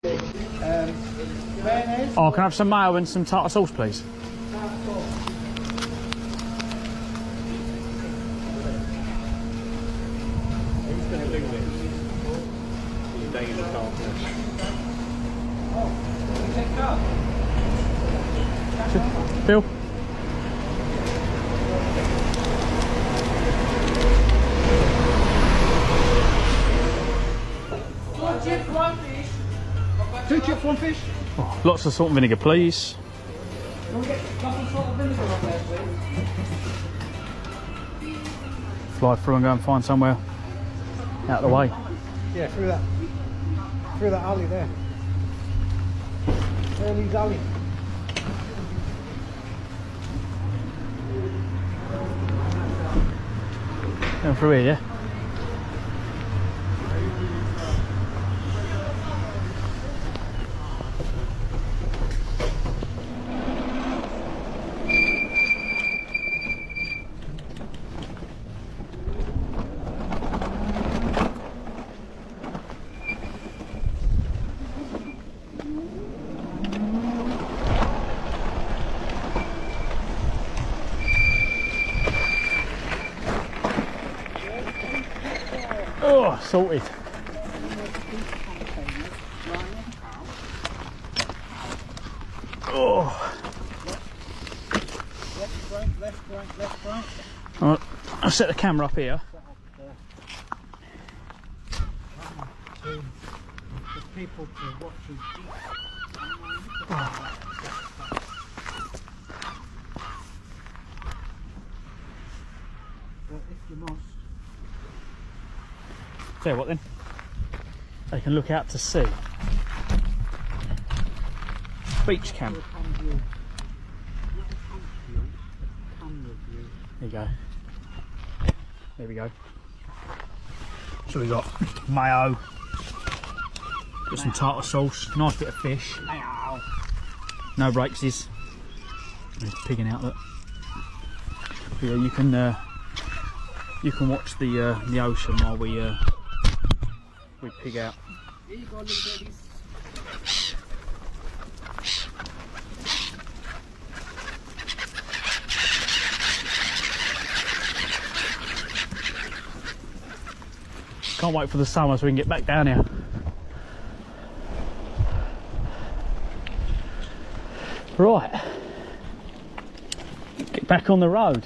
Oh, can I have some mayo and some tartar sauce, please? Bill? Two chips, one fish. Oh, lots of salt and vinegar, please. Fly through and go and find somewhere out of the way. Yeah, through that alley there. Early's alley. Going through here, yeah? Oh, salted. Oh. Left, right. All right, I'll set the camera up here. For people to watch us eat. But if you must. Tell you what then, they can look out to sea. Beach camp. There you go. There we go. So we got mayo, got some tartar sauce, nice bit of fish. No breakses. There's pigging out that. Yeah, you can watch the ocean while we pig out. Here you go, little babies. Can't wait for the summer so we can get back down here. Right, get back on the road.